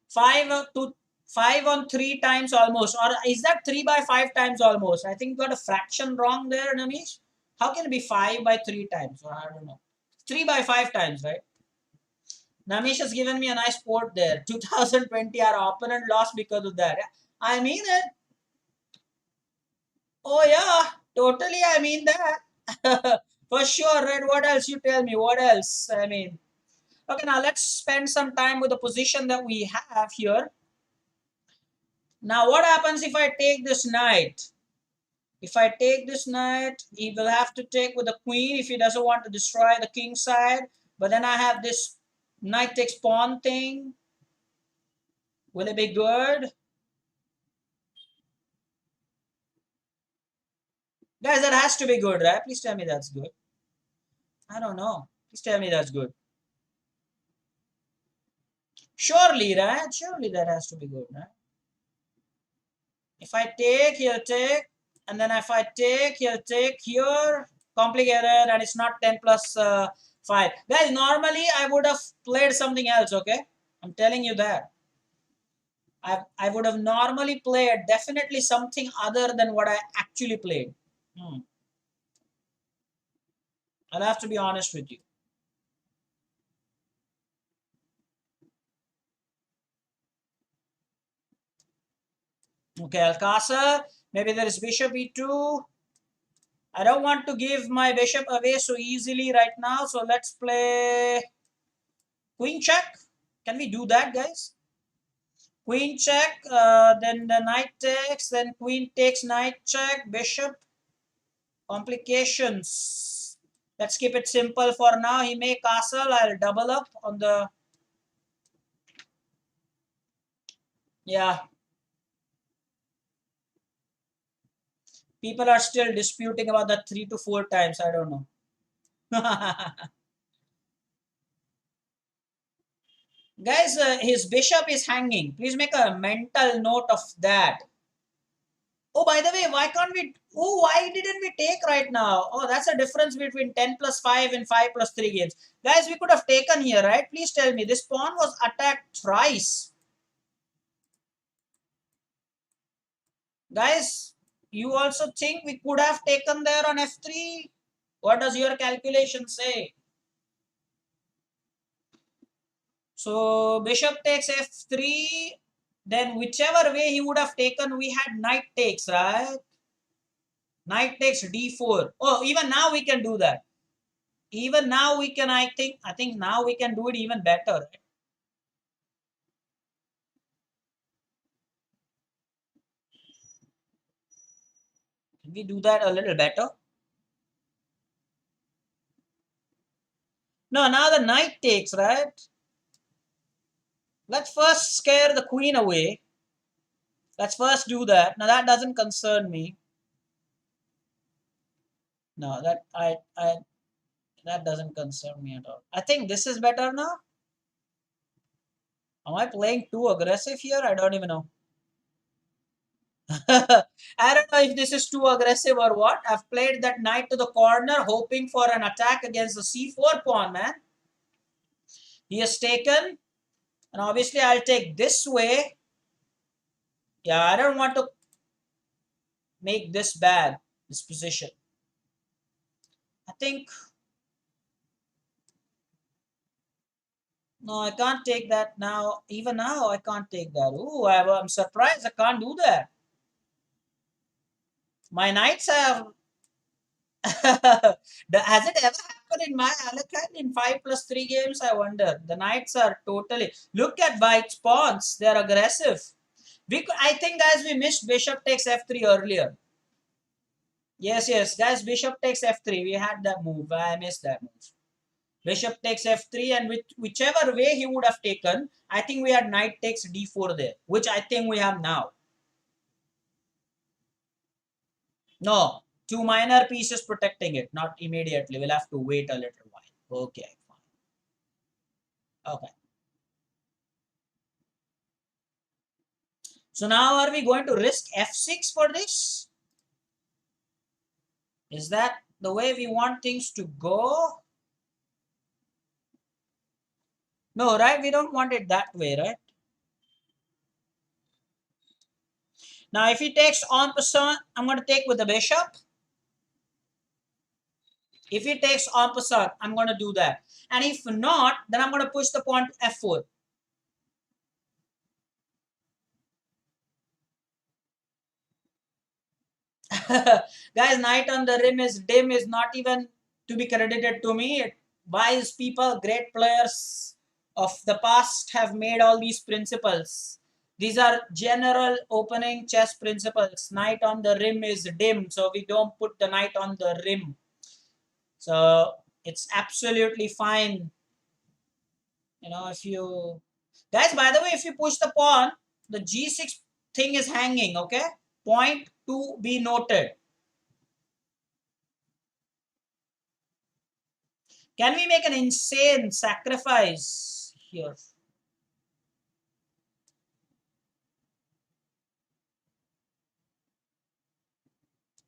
5 to 5 on 3 times almost. Or is that 3 by 5 times almost? I think you got a fraction wrong there, Namish. How can it be 5 by 3 times? Or I don't know. 3 by 5 times, right? Namish has given me a nice quote there. 2020, our opponent lost because of that. I mean it. Oh, yeah. Totally, I mean that. For sure, right? What else? You tell me. What else? I mean, okay, now let's spend some time with the position that we have here. Now, what happens if I take this knight? If I take this knight, he will have to take with the queen if he doesn't want to destroy the king side. But then I have this knight takes pawn thing. Will it be good? Guys, that has to be good, right? Please tell me that's good. I don't know. Please tell me that's good. Surely, right? Surely that has to be good, right? If I take, he'll take. And then if I take, he'll take here. Complicated, and it's not 10 plus 5. Guys, normally I would have played something else, okay? I'm telling you that. I would have normally played definitely something other than what I actually played. I'll have to be honest with you. Okay, Alcázar. Maybe there is bishop e2. I don't want to give my bishop away so easily right now. So let's play queen check. Can we do that, guys? Queen check, then the knight takes, then queen takes, knight check, bishop. Complications. Let's keep it simple for now. He may castle. I'll double up on the... Yeah. People are still disputing about the 3 to 4 times. I don't know. Guys, his bishop is hanging. Please make a mental note of that. Oh, by the way, why can't we... Oh, why didn't we take right now? Oh, that's a difference between 10 plus 5 and 5 plus 3 games. Guys, we could have taken here, right? Please tell me. This pawn was attacked thrice. Guys, you also think we could have taken there on f3? What does your calculation say? So bishop takes f3. Then whichever way he would have taken, we had knight takes, right? Knight takes d4. Oh, even now we can do that. Even now we can, I think now we can do it even better. Right? Can we do that a little better? No, now the knight takes, right? Let's first scare the queen away. Let's first do that. Now that doesn't concern me. No, that doesn't concern me at all. I think this is better now. Am I playing too aggressive here? I don't even know. I don't know if this is too aggressive or what. I've played that knight to the corner, hoping for an attack against the c4 pawn, man. He has taken, and obviously I'll take this way. Yeah, I don't want to make this bad, this position. I think... No, I can't take that now. Even now, I can't take that. Ooh, I'm surprised I can't do that. My knights have... Has it ever happened in my Alakan in 5 plus 3 games? I wonder. The knights are totally... Look at White's pawns. They're aggressive. I think, guys, we missed bishop takes f3 earlier. Yes, guys, bishop takes f3. We had that move. I missed that move. Bishop takes f3, and whichever way he would have taken, I think we had knight takes d4 there, which I think we have now. No, two minor pieces protecting it, not immediately. We'll have to wait a little while. Okay, fine. Okay. So now are we going to risk f6 for this? Is that the way we want things to go? No, right? We don't want it that way, right? Now, if he takes en passant, I'm going to take with the bishop. If he takes en passant, I'm going to do that. And if not, then I'm going to push the pawn to f4. Guys, knight on the rim is dim is not even to be credited to me. Wise people, great players of the past have made all these principles. These are general opening chess principles. Knight on the rim is dim, so we don't put the knight on the rim. So it's absolutely fine. You know, if you guys, by the way, if you push the pawn, the g6 thing is hanging. Okay, point to be noted. Can we make an insane sacrifice here?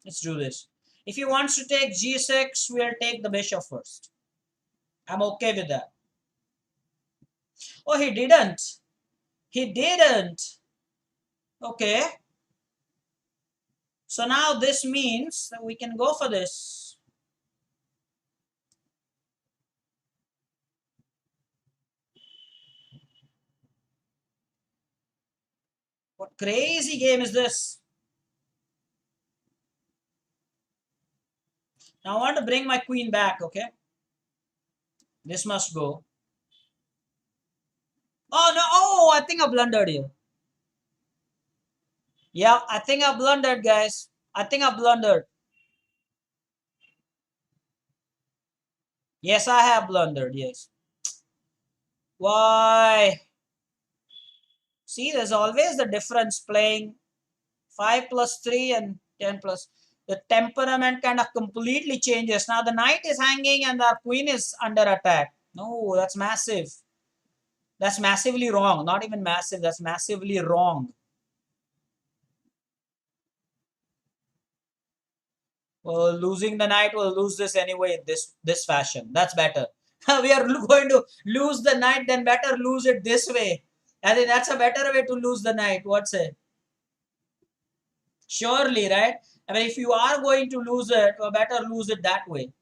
Let's do this. If he wants to take g6, we'll take the bishop first. I'm okay with that. Oh, he didn't. He didn't. Okay. So now this means that we can go for this. What crazy game is this? Now I want to bring my queen back, okay? This must go. Oh, no. Oh, I think I blundered here. Yeah, I think I blundered, guys. I think I blundered. Yes, I have blundered, yes. Why? See, there's always the difference playing 5 plus 3 and 10 plus. The temperament kind of completely changes. Now the knight is hanging and the queen is under attack. No, that's massive. That's massively wrong. Not even massive, that's massively wrong. Well, losing the knight will lose this anyway in this fashion. That's better. We are going to lose the knight, then better lose it this way. I think that's a better way to lose the knight. What's it? Surely, right? I mean, if you are going to lose it, or better lose it that way.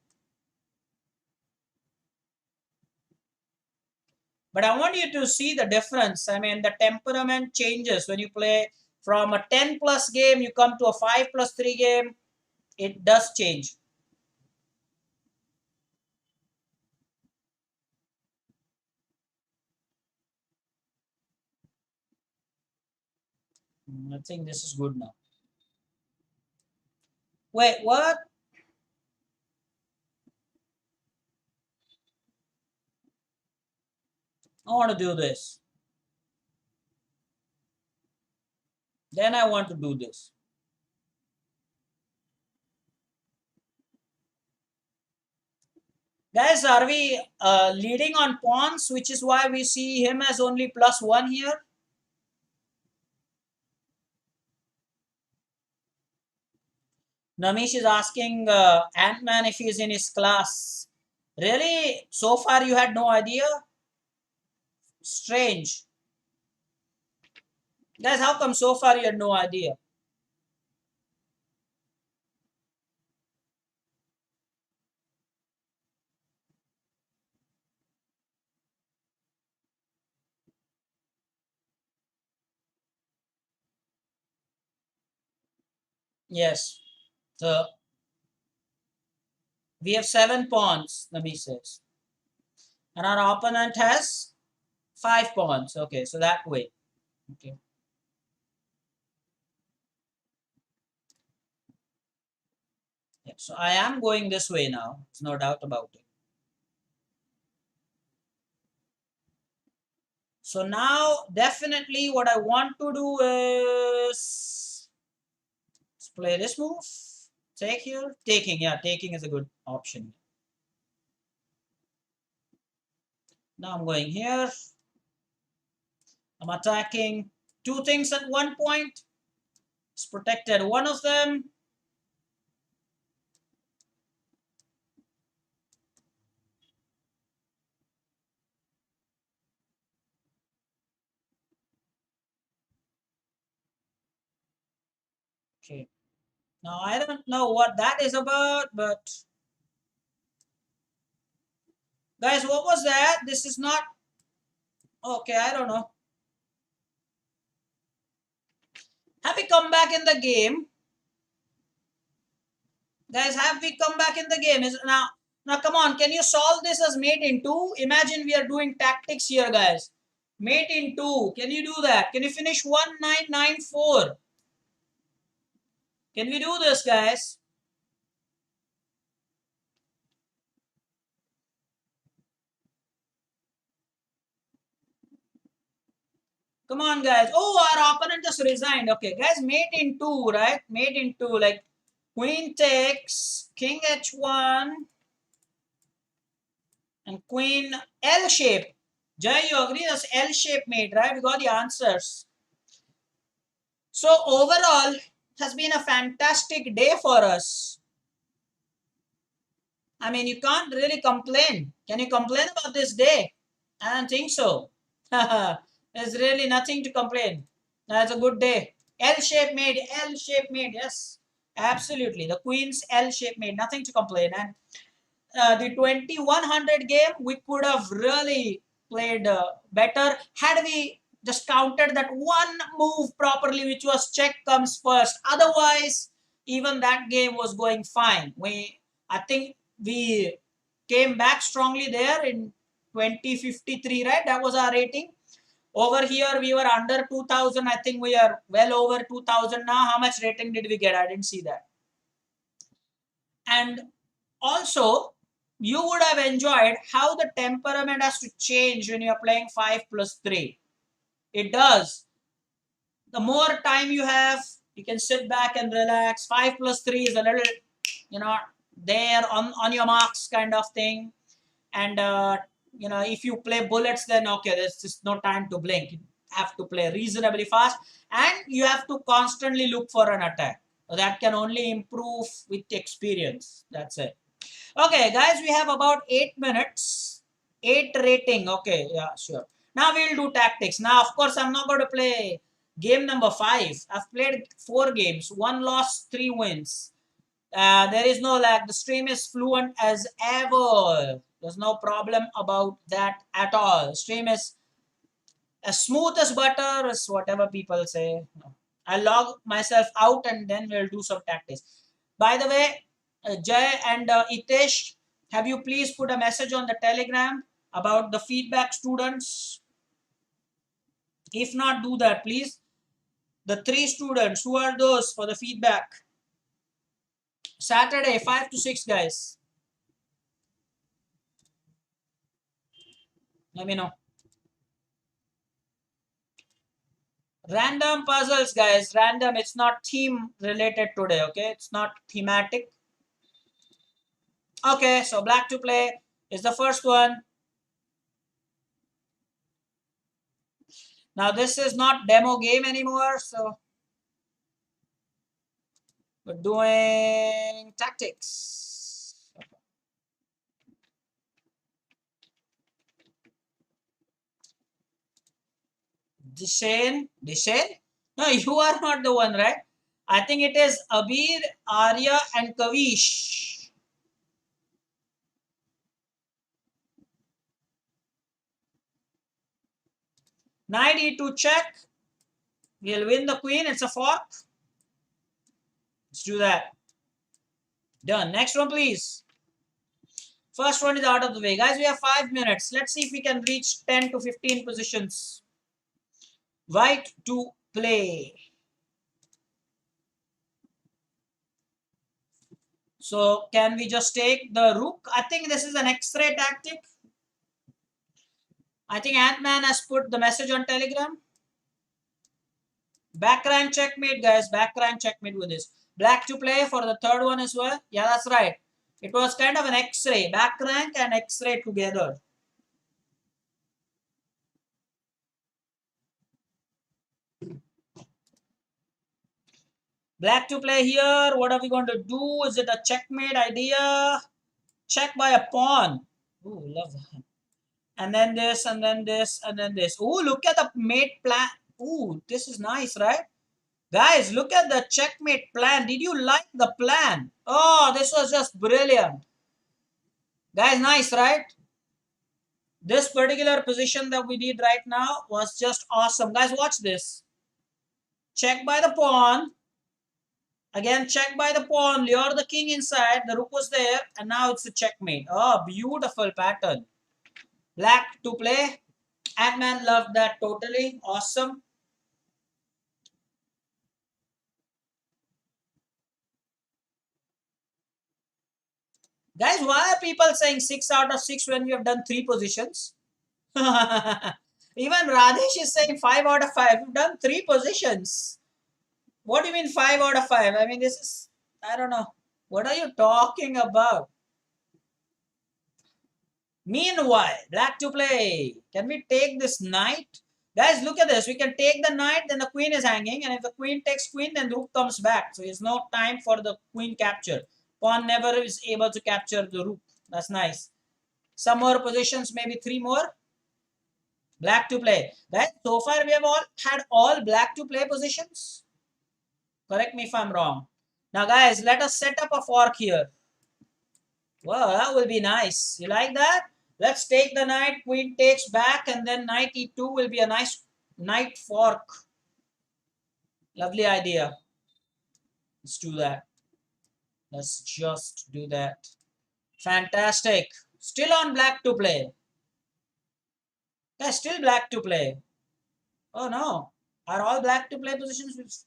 But I want you to see the difference. I mean, the temperament changes when you play from a 10 plus game, you come to a 5 plus 3 game. It does change. I think this is good now. Wait, what? I want to do this. Then I want to do this. Guys, are we leading on pawns, which is why we see him as only +1 here? Namish is asking Ant-Man if he's in his class. Really? So far you had no idea? Strange. Guys, how come so far you had no idea? Yes. So we have 7 pawns, Namish says. And our opponent has 5 pawns. Okay, so that way. Okay. Yeah, so I am going this way now. There's no doubt about it. So now definitely what I want to do is let's play this move. Take here. Taking, yeah, taking is a good option. Now I'm going here. I'm attacking 2 things at one point. It's protected one of them. Okay. Now I don't know what that is about, but guys, what was that? This is not okay. I don't know. Have we come back in the game, guys? Have we come back in the game? Is now now come on? Can you solve this as mate in two? Imagine we are doing tactics here, guys. Mate in two. Can you do that? Can you finish 1994? Can we do this, guys? Come on, guys. Oh, our opponent just resigned. Okay, guys, mate in two, right? Mate in two, like queen takes, king h1, and queen L shape. Jay, you agree? That's L shape mate, right? We got the answers. So overall, it has been a fantastic day for us. I mean, you can't really complain. Can you complain about this day? I don't think so. There's really nothing to complain. That's a good day. L shape made, L shape made, yes. Absolutely. The Queen's L shape made, nothing to complain. And the 2100 game, we could have really played better had we just counted that one move properly, which was check comes first. Otherwise, even that game was going fine. I think we came back strongly there in 2053, right? That was our rating. Over here, we were under 2000. I think we are well over 2000 now. How much rating did we get? I didn't see that. And also, you would have enjoyed how the temperament has to change when you're playing 5 plus 3. It does. The more time you have, you can sit back and relax. 5 plus 3 is a little, you know, there on your marks kind of thing. And, if you play bullets, then okay, there's just no time to blink. You have to play reasonably fast. And you have to constantly look for an attack. That can only improve with experience. That's it. Okay, guys, we have about 8 minutes. 8 rating. Okay, yeah, sure. Now we'll do tactics. Now, of course, I'm not going to play game number 5. I've played 4 games. 1 loss, 3 wins. There is no lag. The stream is fluent as ever. There's no problem about that at all. Stream is as smooth as butter, as whatever people say. I'll log myself out and then we'll do some tactics. By the way, Jay and Itesh, have you please put a message on the Telegram about the feedback students? If not, do that, please. The 3 students, who are those for the feedback? Saturday, 5 to 6, guys. Let me know. Random puzzles, guys. Random. It's not theme related today, okay? It's not thematic. Okay, so black to play is the first one. Now this is not demo game anymore, so we're doing tactics. Dishen? No, you are not the one, right? I think it is Abir, Arya, and Kavish. Knight e2 check. We'll win the queen. It's a fork. Let's do that. Done. Next one, please. First one is out of the way. Guys, we have 5 minutes. Let's see if we can reach 10 to 15 positions. White to play. So can we just take the rook? I think this is an X-ray tactic. I think Ant-Man has put the message on Telegram. Back rank checkmate, guys. Back rank checkmate with this. Black to play for the third one as well. Yeah, that's right. It was kind of an X-ray. Back rank and X-ray together. Black to play here. What are we going to do? Is it a checkmate idea? Check by a pawn. Ooh, love that. And then this, and then this, and then this. Ooh, look at the mate plan. Ooh, this is nice, right? Guys, look at the checkmate plan. Did you like the plan? Oh, this was just brilliant. Guys, nice, right? This particular position that we did right now was just awesome. Guys, watch this. Check by the pawn. Again, check by the pawn. Lure the king inside. The rook was there. And now it's a checkmate. Oh, beautiful pattern. Black to play. Ant-Man loved that totally. Awesome. Guys, why are people saying 6 out of 6 when we have done 3 positions? Even Radesh is saying 5 out of 5. We've done 3 positions. What do you mean 5 out of 5? I mean, this is, I don't know. What are you talking about? Meanwhile, black to play. Can we take this knight? Guys, look at this. We can take the knight, then the queen is hanging. And if the queen takes queen, then the rook comes back. So there's no time for the queen capture. Pawn never is able to capture the rook. That's nice. Some more positions, maybe 3 more. Black to play. Guys, so far we have all had all black to play positions. Correct me if I'm wrong. Now, guys, let us set up a fork here. Well, that will be nice. You like that? Let's take the knight. Queen takes back, and then knight e2 will be a nice knight fork. Lovely idea. Let's do that. Let's just do that. Fantastic. Still on black to play. Guys, still black to play. Oh no. Are all black to play positions?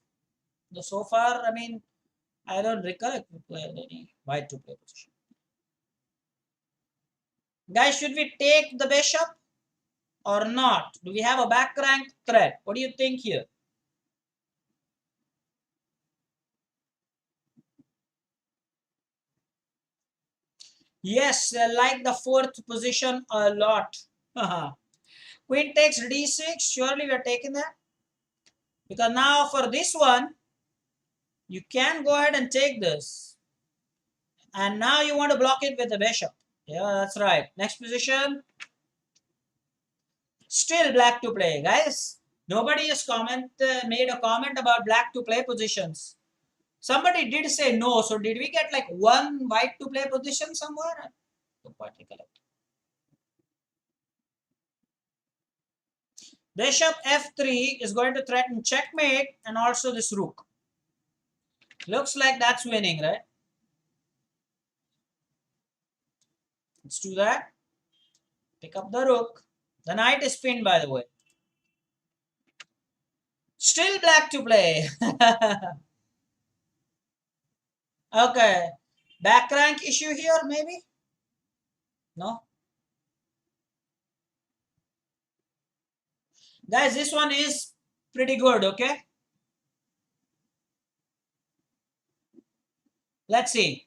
So far, I mean, I don't recollect we played any white to play position. Guys, should we take the bishop or not? Do we have a back rank threat? What do you think here? Yes, I like the 4th position a lot. Queen takes d6. Surely we are taking that. Because now for this one, you can go ahead and take this. And now you want to block it with the bishop. Yeah, that's right. Next position. Still black to play, guys. Nobody has made a comment about black to play positions. Somebody did say no. So did we get like one white to play position somewhere? Bishop f3 is going to threaten checkmate and also this rook. Looks like that's winning, right? Let's do that. Pick up the rook. The knight is pinned, by the way. Still black to play. Okay. Back rank issue here, maybe? No? Guys, this one is pretty good, okay? Let's see.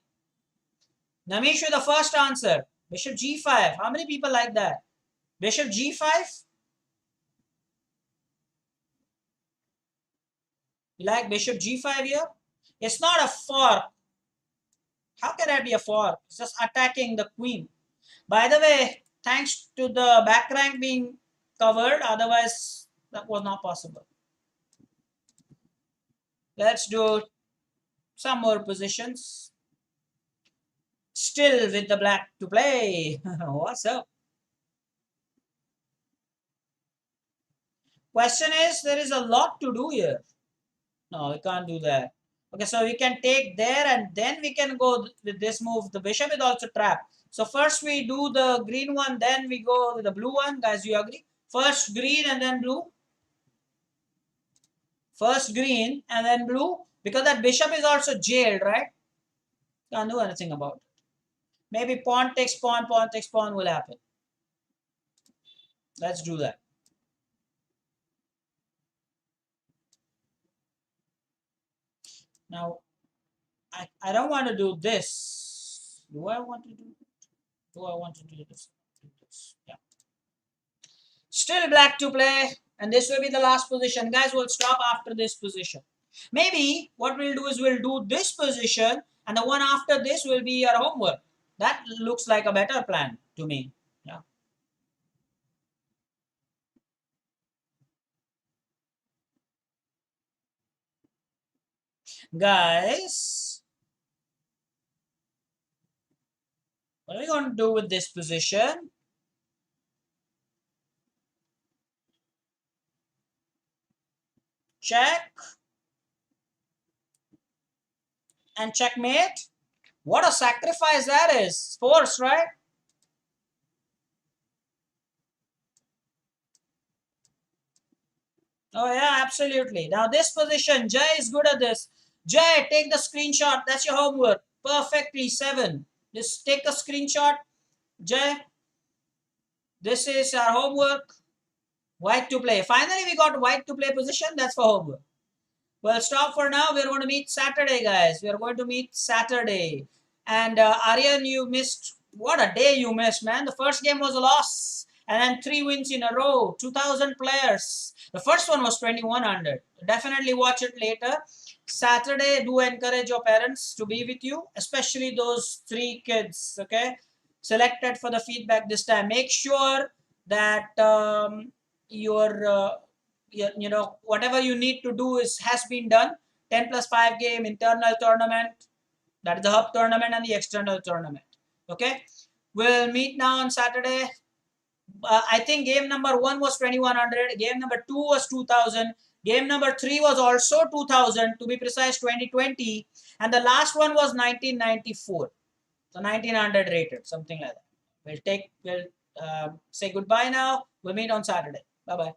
Namishu, the first answer. Bishop g5. How many people like that? Bishop g5? You like bishop g5 here? It's not a fork. How can that be a fork? It's just attacking the queen. By the way, thanks to the back rank being covered, otherwise that was not possible. Let's do some more positions. Still with the black to play. What's up? Question is, there is a lot to do here. No, we can't do that. Okay, so we can take there and then we can go with this move. The bishop is also trapped. So first we do the green one, then we go with the blue one. Guys, you agree? First green and then blue. First green and then blue. Because that bishop is also jailed, right? Can't do anything about it. Maybe pawn takes pawn will happen. Let's do that. Now, I don't want to do this. Do I want to do it? Do I want to do this? Yeah. Still black to play. And this will be the last position. Guys, we'll stop after this position. Maybe what we'll do is we'll do this position and the one after this will be our homework. That looks like a better plan to me. Yeah. Guys, what are we going to do with this position? Check and checkmate. What a sacrifice that is. Force, right? Oh, yeah, absolutely. Now, this position, Jay is good at this. Jay, take the screenshot. That's your homework. Perfectly, 7. Just take a screenshot. Jay, this is our homework. White to play. Finally, we got white to play position. That's for homework. Well, stop for now. We're going to meet Saturday, guys. We are going to meet Saturday. And Aryan, you missed. What a day you missed, man. The first game was a loss. And then 3 wins in a row. 2,000 players. The first one was 2,100. Definitely watch it later. Saturday, do encourage your parents to be with you, especially those 3 kids, okay? Selected for the feedback this time. Make sure that your whatever you need to do is has been done. 10 plus 5 game internal tournament, that is the hub tournament, and the external tournament. Okay, we'll meet now on Saturday. I think game number 1 was 2,100, game number 2 was 2,000, game number 3 was also 2,000, to be precise 2020, and the last one was 1994. So 1,900 rated, something like that. We'll say goodbye now. We'll meet on Saturday. Bye bye.